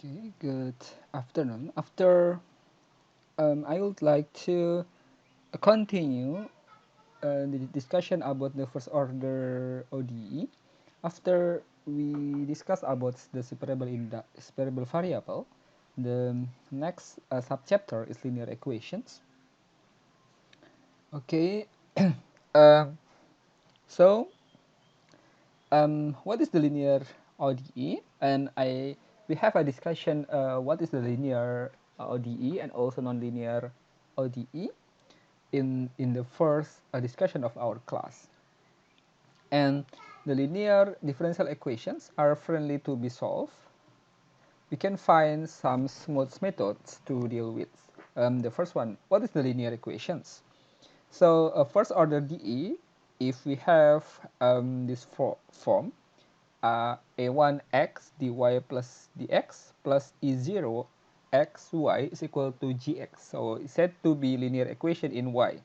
Okay, good afternoon. After I would like to continue the discussion about the first order ODE. After we discuss about the separable variable, the next subchapter is linear equations. Okay, um, so what is the linear ODE? And we have a discussion what is the linear ODE and also nonlinear ODE in the first discussion of our class. And the linear differential equations are friendly to be solved. We can find some smooth methods to deal with. The first one, what is the linear equations? So first order DE, if we have this form, a1x dy plus dx plus e0 xy is equal to gx. So it's said to be linear equation in y.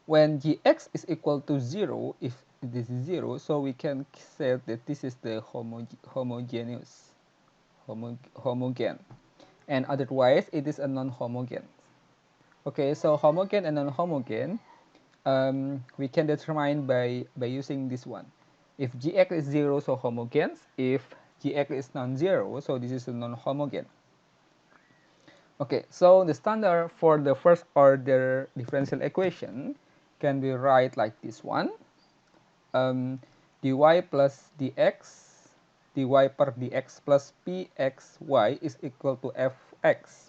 When gx is equal to 0, if this is 0, so we can say that this is the homogen. And otherwise, it is a non-homogen. Okay, so homogen and non-homogen, we can determine by using this one. If gx is 0, so homogeneous. If gx is non-zero, so this is a non-homogen. Okay, so the standard for the first order differential equation can be write like this one. Dy plus dx, dy per dx plus pxy is equal to fx.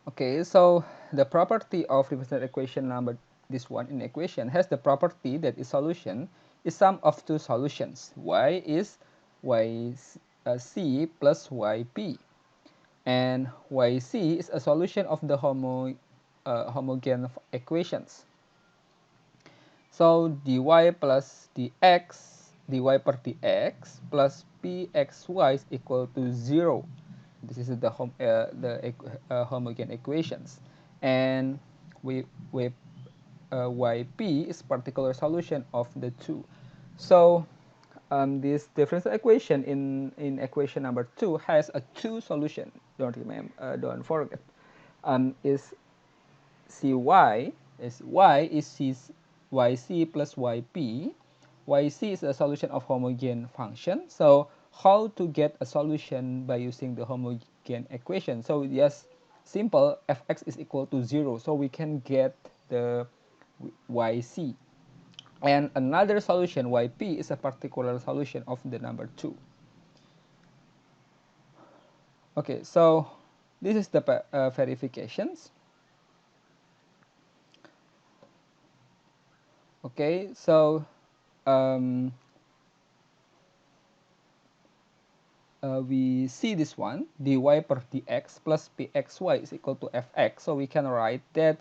Okay, so the property of differential equation number this one in equation has the property that its solution is sum of two solutions. Y is yc plus yp, and yc is a solution of the homogeneous equations. So dy plus dx, dy per dx plus pxy is equal to 0. This is the homogeneous equations, and we yp is particular solution of the two. So this differential equation in equation number 2 has a two solution. Don't forget. Is cy is y is yc plus yp. Yc is a solution of homogeneous function. So how to get a solution by using the homogeneous equation? So yes, simple, fx is equal to 0. So we can get the yc. And another solution, yp, is a particular solution of the number 2. Okay, so this is the verifications. Okay, so we see this one, dy per dx plus pxy is equal to fx. So we can write that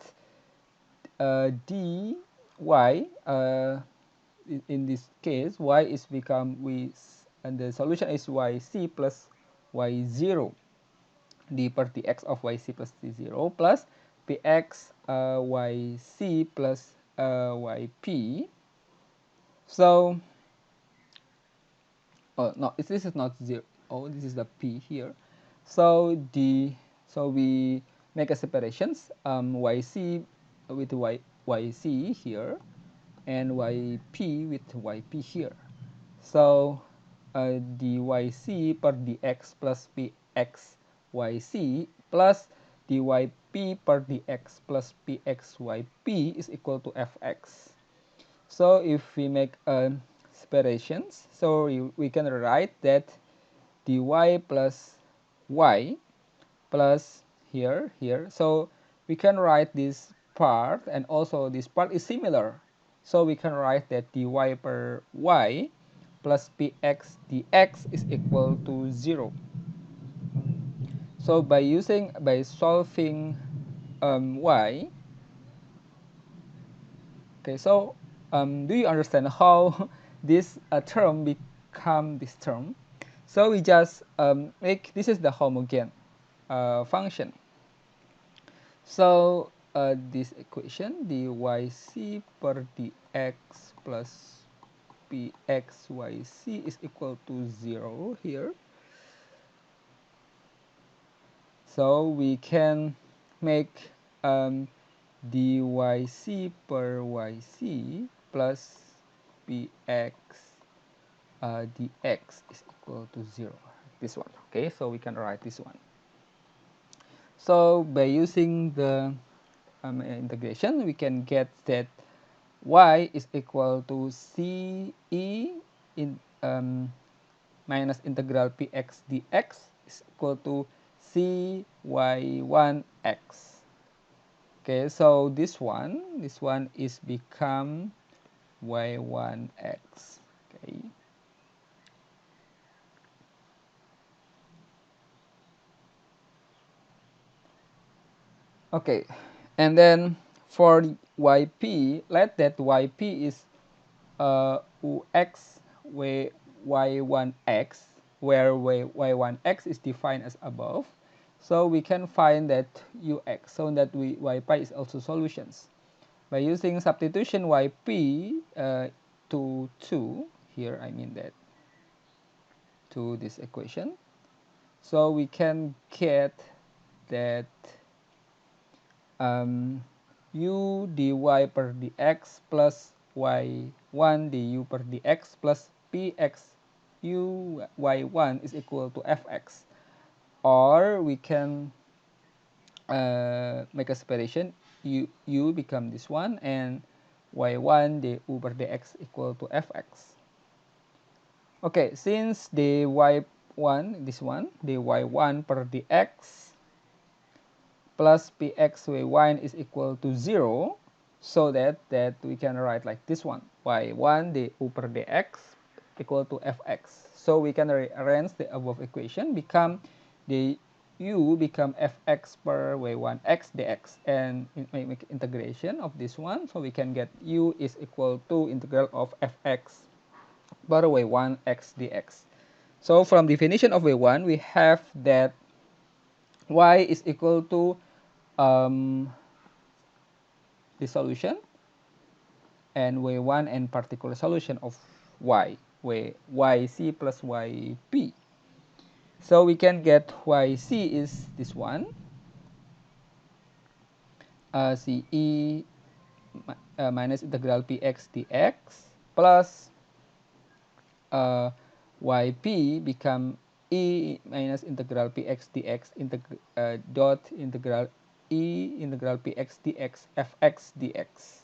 dy, in this case, y is become and the solution is yc plus y0. D per dx of yc plus d0 plus px yc plus yp. So, oh no, this is not 0. Oh, this is the p here. So we make a separations. Yc with yc here, and yp with yp here. So dyc per dx plus px yc plus dyp per dx plus pxyp is equal to fx. So if we make separations, so we can write that dy plus y plus here. So we can write this part, and also this part is similar. So we can write that dy per y plus px dx is equal to 0. So by solving y, okay, so do you understand how this term become this term? So we just make, this is the homogeneous function. So this equation dyc per dx plus pxyc is equal to 0 here. So we can make dyc per yc plus px dx is equal to 0. This one. Okay, so we can write this one. So by using the integration, we can get that y is equal to ce in minus integral px dx is equal to cy1x. Okay, so this one is become y1x. Okay. Okay, and then for yp, let that yp is ux y1x, where y1x is defined as above. So we can find that ux, so that yp is also solutions. By using substitution yp to 2, here I mean that to this equation, so we can get that u dy per dx plus y1 du per dx plus px u y1 is equal to fx. Or we can make a separation, u become this one, and y1 du per dx equal to fx. Okay, since the y1, this one, the y1 per dx plus px y1 is equal to 0, so that we can write like this one, y1 du per dx equal to fx. So we can rearrange the above equation, become the u become fx per y1 x dx, and make integration of this one, so we can get u is equal to integral of fx per y1 x dx. So from definition of y1, we have that y is equal to the solution and y1 and particular solution of y, yc plus yp. So we can get yc is this one, ce minus integral px dx plus yp become e minus integral px dx dot integral e integral px dx fx dx.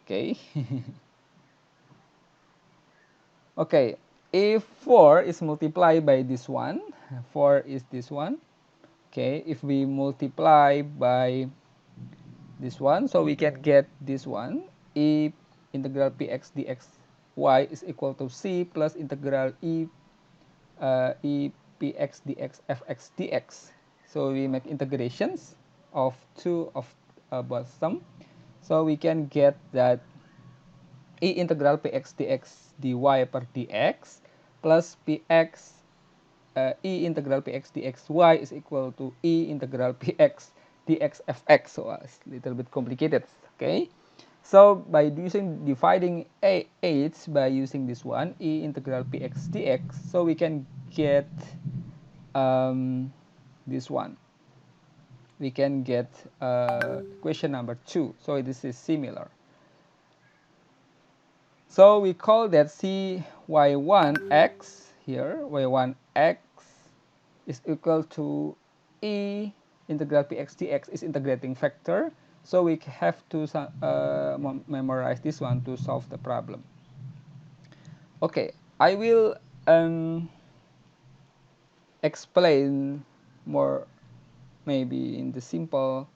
Okay. Okay, if 4 is multiplied by this one, 4 is this one. Okay, if we multiply by this one, so we can get this one, e integral px dx y is equal to c plus integral e px dx fx dx. So we make integrations of two of both sum, so we can get that e integral px dx dy per dx plus px e integral px dx y is equal to e integral px dx fx. So it's a little bit complicated. Okay, so by dividing 8 by using this one, e integral px dx, so we can get this one. We can get equation number 2. So this is similar. So we call that cy1x here, y1x is equal to e integral px dx is integrating factor. So we have to memorize this one to solve the problem. Okay, I will explain more maybe in the simple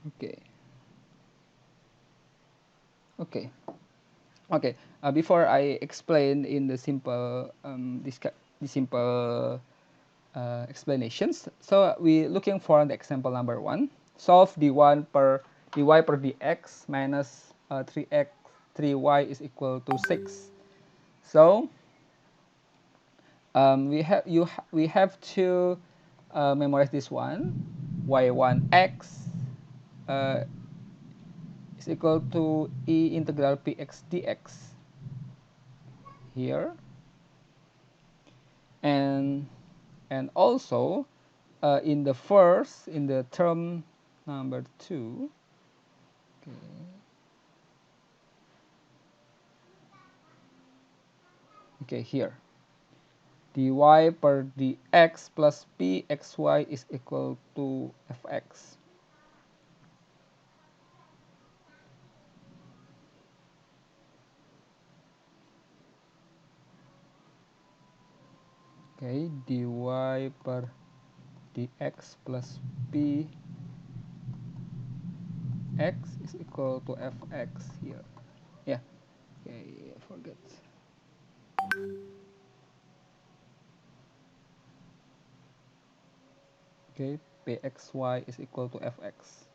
okay. Okay. Okay. Before I explain in the simple the simple explanations, so we looking for the example number 1. Solve d1 per dy per dx minus 3y is equal to 6. So we have to memorize this one. Y1x is equal to e integral px dx here, and also in the term number 2. Okay, here dy per dx plus pxy is equal to fx. Okay, dy per dx plus p x is equal to fx here. Yeah. Okay, I forget. Okay, pxy is equal to fx.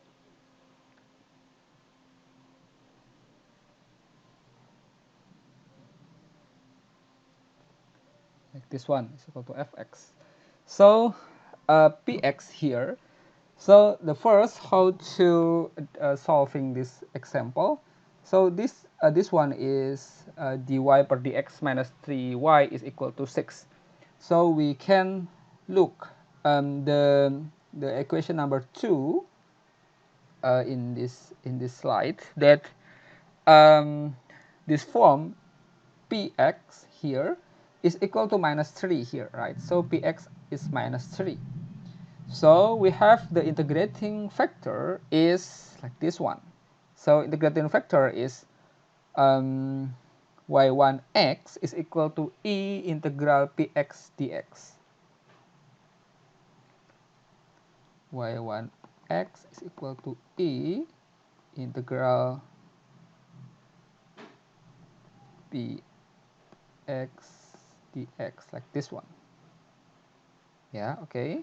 Like this one is equal to fx. So px here. So the first, how to solving this example. So this one is dy per dx minus 3y is equal to 6. So we can look the equation number 2 in this slide, that this form px here is equal to minus 3 here, right? So px is minus 3. So we have the integrating factor is like this one. So integrating factor is y1x is equal to e integral px dx. y1x is equal to e integral px dx, like this one. Yeah, okay.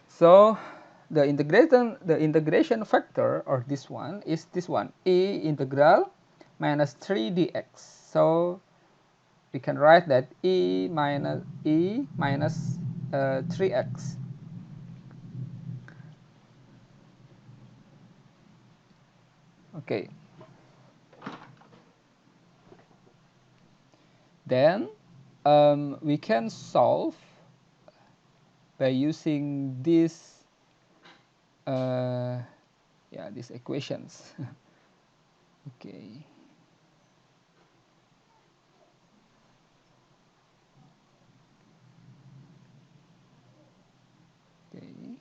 So the integration factor, or this one, is this one, e integral minus 3 dx. So we can write that e minus 3x. Okay. Then we can solve by using these these equations. Okay. Okay.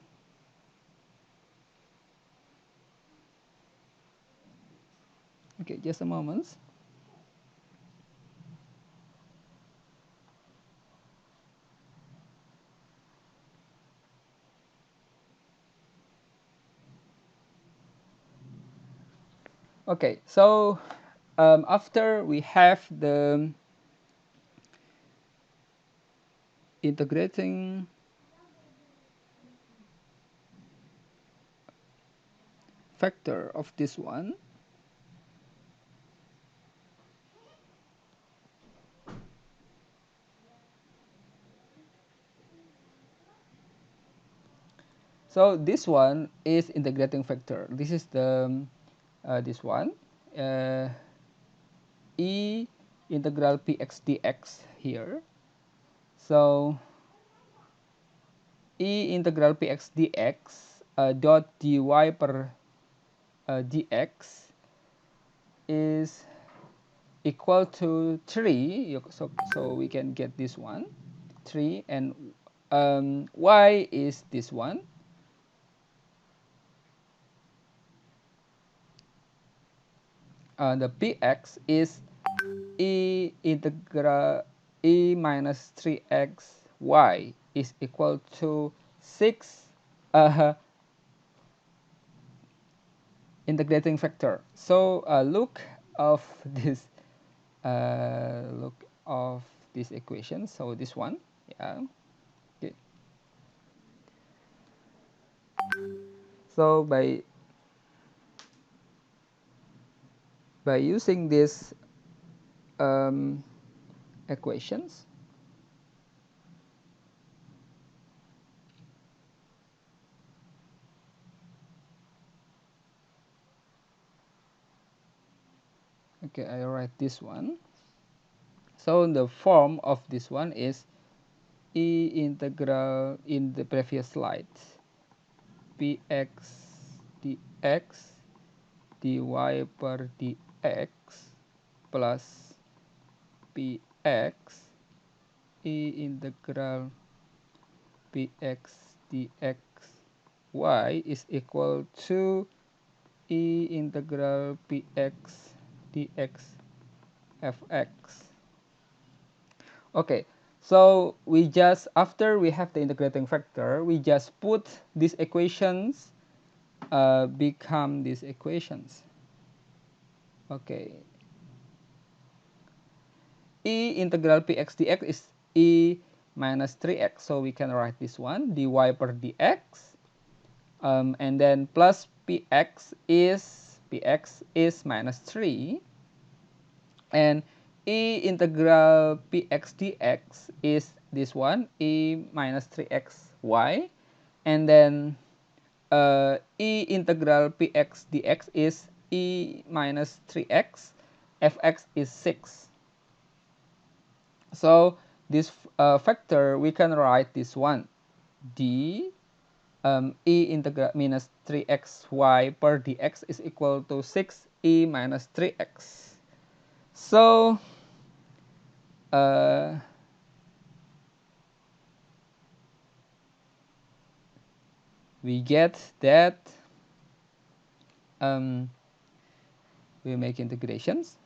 Okay, just a moment. Okay, so after we have the integrating factor of this one, so this one is integrating factor. This is the this one, e integral px dx here. So e integral px dx dot dy per dx is equal to 3. So we can get this one, 3, and y is this one. The px is e integral e minus 3x y is equal to 6 integrating factor. So look of this equation. So this one, yeah. Okay. So by using this equations. Okay, I write this one. So the form of this one is E integral in the previous slide, px dx dy per dx plus px E integral px dx y is equal to E integral px dx fx. Okay, so we just, after we have the integrating factor, we just put these equations become these equations. Okay, E integral px dx is E minus 3x, so we can write this one, dy per dx, and then plus px is minus 3, and E integral px dx is this one, E minus 3xy, and then E integral px dx is E minus 3x, fx is 6. So this factor, we can write this one, d E integral minus 3xy per dx is equal to 6e minus 3x. So we get that we make integrations.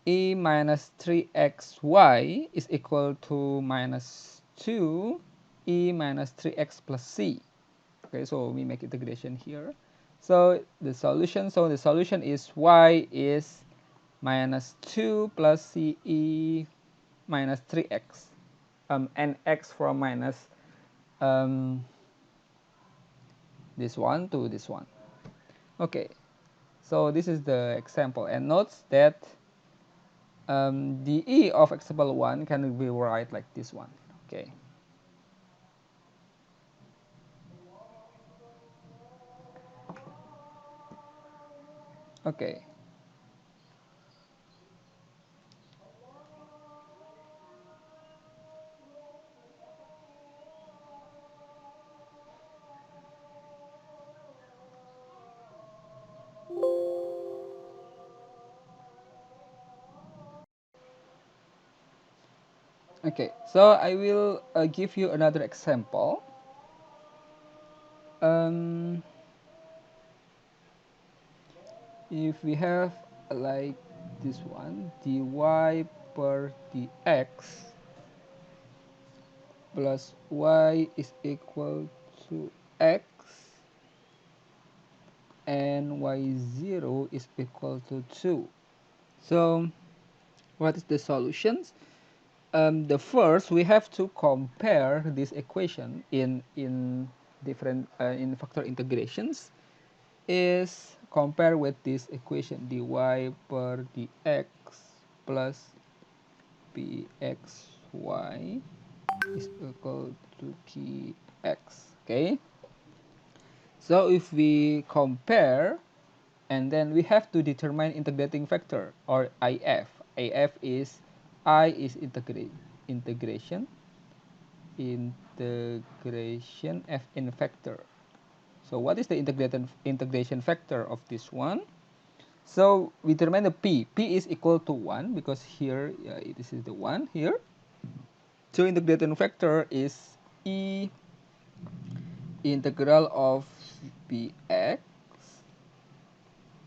E minus 3xy is equal to minus 2 e minus 3x plus c. Okay, so we make integration here. So the solution is y is minus 2 plus c e minus 3x, and x from minus this one to this one. Okay, so this is the example, and notes that the e of example 1 can be write like this one. Okay. Okay. Okay, so I will give you another example. If we have like this one, dy per dx plus y is equal to x and y0 is equal to 2. So what is the solutions? The first, we have to compare this equation in different in factor integrations, is compare with this equation, dy per dx plus pxy is equal to kx. Okay, so if we compare, and then we have to determine integrating factor, or if. If is I is integration f in factor. So what is the integration factor of this one? So we determine the p. P is equal to 1 because here this is the 1 here. So integrating factor is e integral of px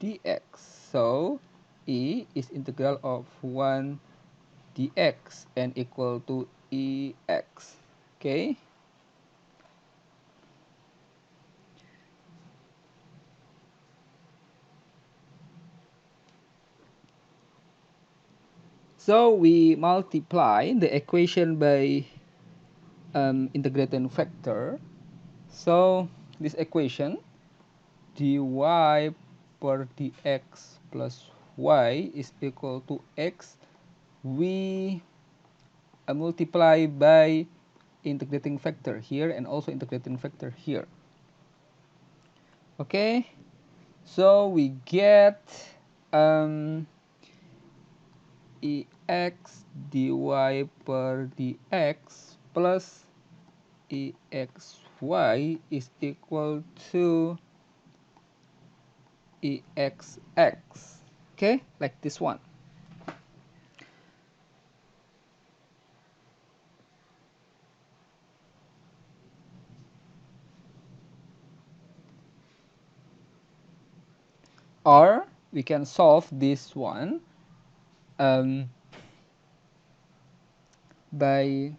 dx. So e is integral of 1 dx and equal to ex. Okay. So we multiply the equation by integrating factor. So this equation dy per dx plus y is equal to x, we multiply by integrating factor here and also integrating factor here. Okay, so we get ex dy per dx plus exy is equal to exx. Okay, like this one. Or we can solve this one by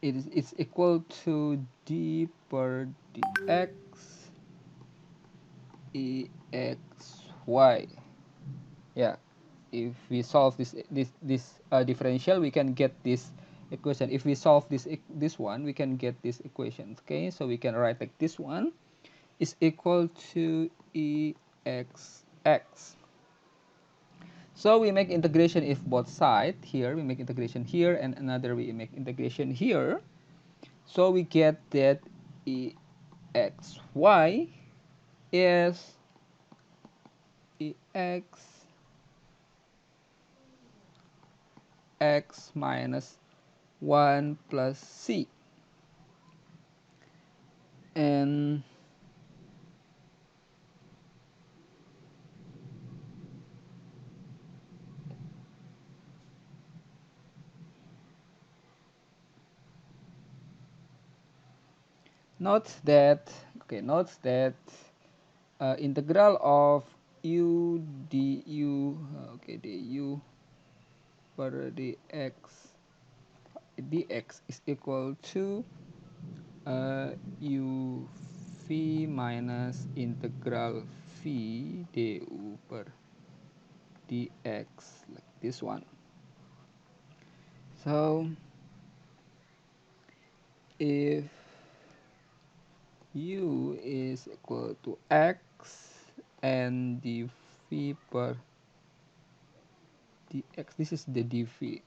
it's equal to d per dx exy. Yeah, if we solve this differential, we can get this equation. If we solve this one, we can get this equation. Okay, so we can write like this one is equal to exx. So we make integration if both sides here, we make integration here, and another we make integration here. So we get that exy is x minus 1 plus c. And note that integral of u du du per dx is equal to u v minus integral v du per dx, like this one. So if u is equal to x and dv per dx, this is the dv.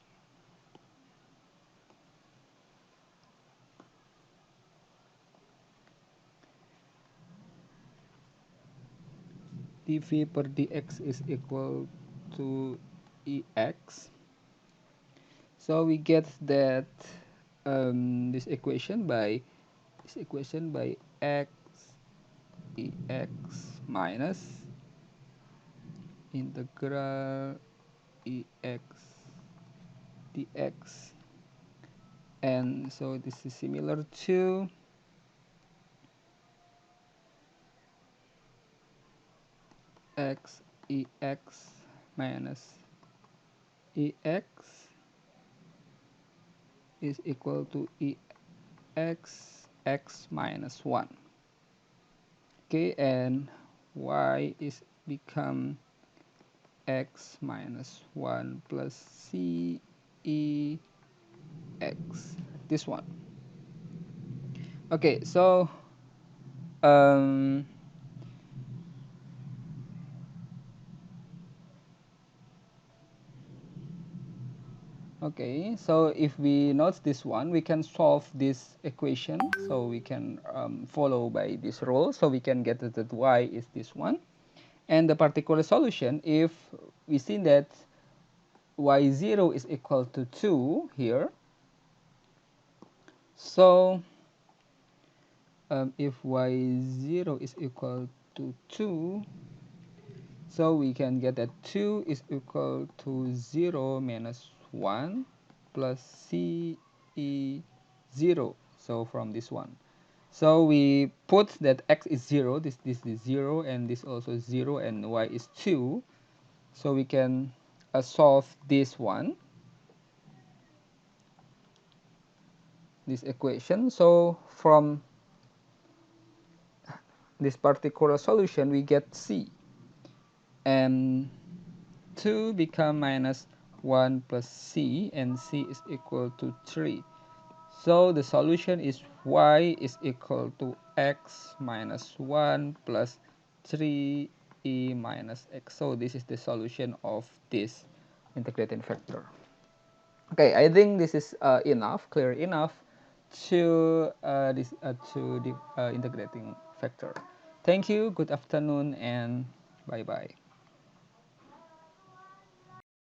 dv per dx is equal to ex. So we get that this equation by x ex minus integral ex dx, and so this is similar to x ex minus ex is equal to ex x minus 1. Okay, and y is become x minus 1 plus c e x, this one. Okay, so okay, so if we note this one, we can solve this equation. So we can follow by this rule. So we can get that y is this one. And the particular solution, if we see that y0 is equal to 2 here. So if y0 is equal to 2, so we can get that 2 is equal to 0 minus 1 plus c e 0. So from this one, so we put that x is 0, this is 0, and this also is 0, and y is 2. So we can solve this one, this equation. So from this particular solution, we get c, and 2 become minus 1 plus c, and c is equal to 3. So the solution is y is equal to x minus 1 plus 3 e minus x. So this is the solution of this integrating factor. Okay, I think this is clear enough to the integrating factor. Thank you, good afternoon, and bye bye.